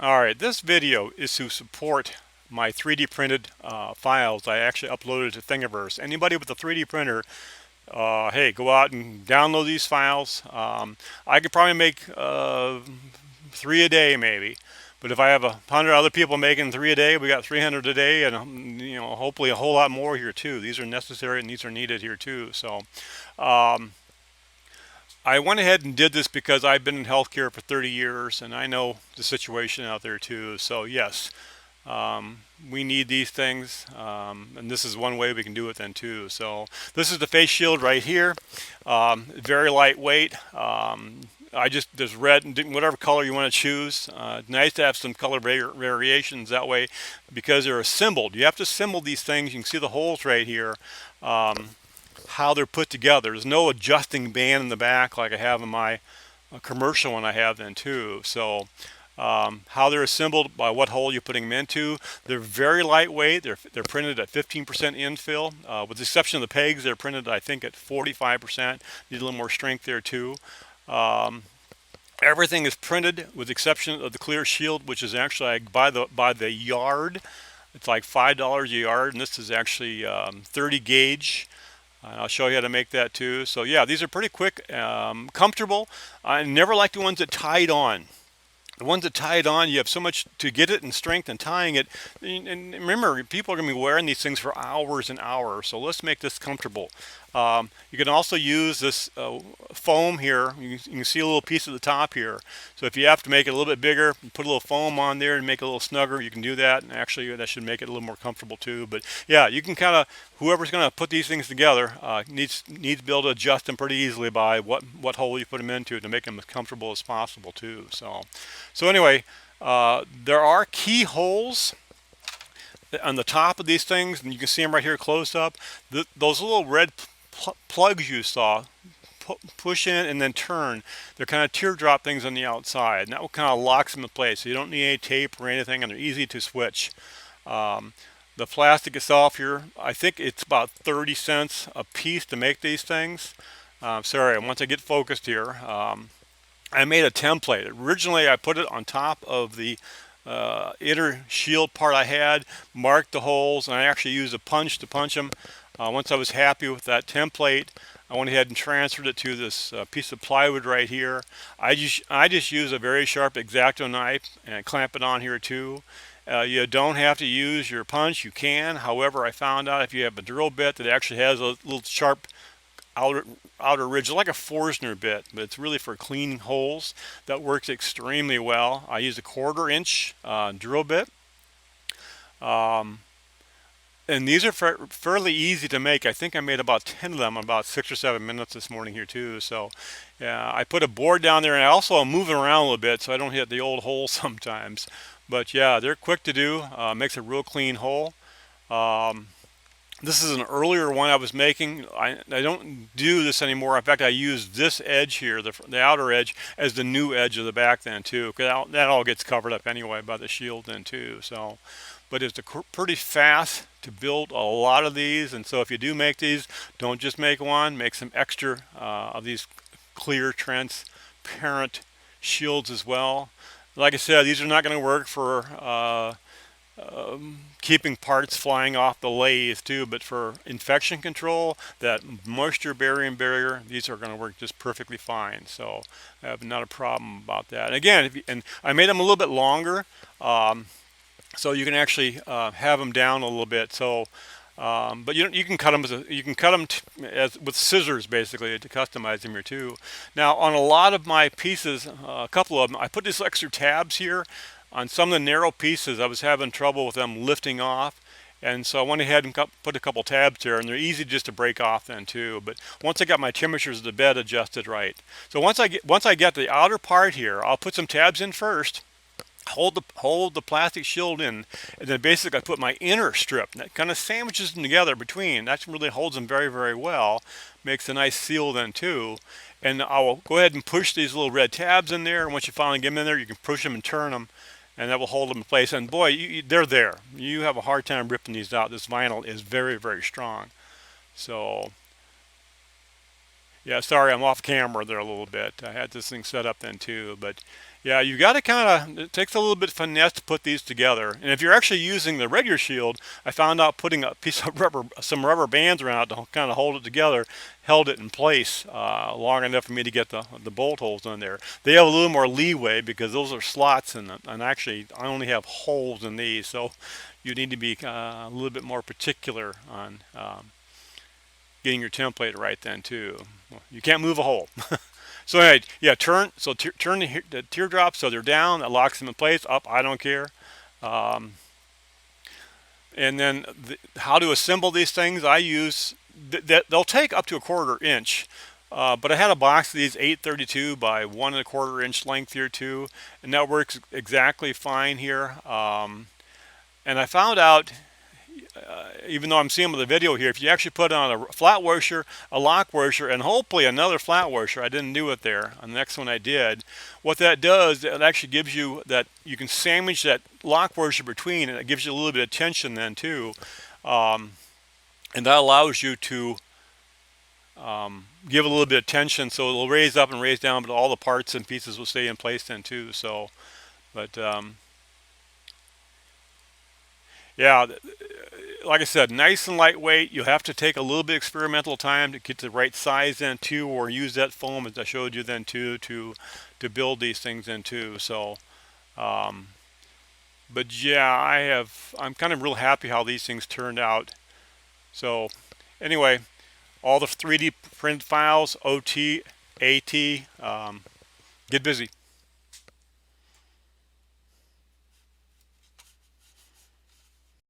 Alright, this video is to support my 3D printed files I actually uploaded to Thingiverse. Anybody with a 3D printer, hey, go out and download these files. I could probably make 3 a day maybe. But if I have 100 other people making 3 a day, we got 300 a day, and hopefully a whole lot more here too. These are necessary and these are needed here too. So um, I went ahead and did this because I've been in healthcare for 30 years and I know the situation out there too. So yes, we need these things, and this is one way we can do it then too. So this is the face shield right here, very lightweight. I just, there's red and whatever color you want to choose. Nice to have some color variations that way because they're assembled. You have to assemble these things. You can see the holes right here. How they're put together. There's no adjusting band in the back like I have in my commercial one I have then too. So how they're assembled, by what hole you're putting them into. They're very lightweight. They're printed at 15% infill. With the exception of the pegs, they're printed I think at 45%. Need a little more strength there too. Everything is printed with the exception of the clear shield, which is actually by the yard. It's like $5 a yard, and this is actually 30 gauge. I'll show you how to make that too. So yeah, these are pretty quick, comfortable. I never like the ones that tied on. The ones that tie it on, you have so much to get it in strength and tying it. And remember, people are going to be wearing these things for hours and hours. So let's make this comfortable. You can also use this foam here. You can see a little piece at the top here. So if you have to make it a little bit bigger, put a little foam on there and make it a little snugger, you can do that. And actually, that should make it a little more comfortable too. But yeah, you can kind of, whoever's going to put these things together needs to be able to adjust them pretty easily by what hole you put them into to make them as comfortable as possible too. So anyway, there are keyholes on the top of these things, and you can see them right here close up. Those little red plugs you saw, push in and then turn. They're kind of teardrop things on the outside, and that kind of locks them in place. So you don't need any tape or anything, and they're easy to switch. The plastic itself here, I think it's about 30 cents a piece to make these things. Sorry, once I get focused here. I made a template. Originally, I put it on top of the inner shield part I had, marked the holes, and I actually used a punch to punch them. Once I was happy with that template, I went ahead and transferred it to this piece of plywood right here. I just use a very sharp X-Acto knife and clamp it on here too. You don't have to use your punch. You can. However, I found out if you have a drill bit that actually has a little sharp outer ridge, like a Forstner bit, but it's really for cleaning holes. That works extremely well. I use a 1/4 inch drill bit. And these are fairly easy to make. I think I made about 10 of them in about 6 or 7 minutes this morning here too. So yeah, I put a board down there, and I also move it around a little bit so I don't hit the old hole sometimes. But yeah, they're quick to do. Makes a real clean hole. This is an earlier one I was making. I don't do this anymore. In fact, I use this edge here, the outer edge, as the new edge of the back then too, because that all gets covered up anyway by the shield then too. So, but it's pretty fast to build a lot of these. And so if you do make these, don't just make one, make some extra of these clear transparent shields as well. Like I said, these are not going to work for keeping parts flying off the lathe too, but for infection control, that moisture barrier, these are going to work just perfectly fine. So I have not a problem about that. And again, and I made them a little bit longer, so you can actually have them down a little bit. So, but you can cut them as with scissors basically to customize them here too. Now on a lot of my pieces, a couple of them, I put these extra tabs here. On some of the narrow pieces, I was having trouble with them lifting off, and so I went ahead and put a couple tabs there, and they're easy just to break off then too. But once I got my temperatures of the bed adjusted right, so once I get the outer part here, I'll put some tabs in first, hold the plastic shield in, and then basically I put my inner strip that kind of sandwiches them together between. That really holds them very, very well, makes a nice seal then too. And I will go ahead and push these little red tabs in there, and once you finally get them in there, you can push them and turn them, and that will hold them in place. And boy, they're there. You have a hard time ripping these out. This vinyl is very, very strong. So Yeah, sorry, I'm off camera there a little bit. I had this thing set up then too, but yeah, you got to kind of, it takes a little bit of finesse to put these together. And if you're actually using the regular shield, I found out putting a piece of rubber, some rubber bands around it to kind of hold it together, held it in place long enough for me to get the bolt holes in there. They have a little more leeway because those are slots in them, and actually I only have holes in these, so you need to be a little bit more particular on getting your template right then too. You can't move a hole. So anyway, yeah, turn the teardrops so they're down. That locks them in place. Up, I don't care. Um, and then how to assemble these things? I use they'll take up to 1/4 inch. But I had a box of these 832 by 1 1/4 inch length here too, and that works exactly fine here. And I found out, even though I'm seeing with the video here, if you actually put on a flat washer, a lock washer, and hopefully another flat washer, I didn't do it there, on the next one I did, what that does, it actually gives you that, you can sandwich that lock washer between, and it gives you a little bit of tension then too. And that allows you to give a little bit of tension, so it'll raise up and raise down, but all the parts and pieces will stay in place then too. So, but yeah, like I said, nice and lightweight. You have to take a little bit of experimental time to get the right size then too, or use that foam as I showed you then too to build these things in too. So, but yeah, I'm kind of real happy how these things turned out. So, anyway, all the 3D print files, OTAT, get busy.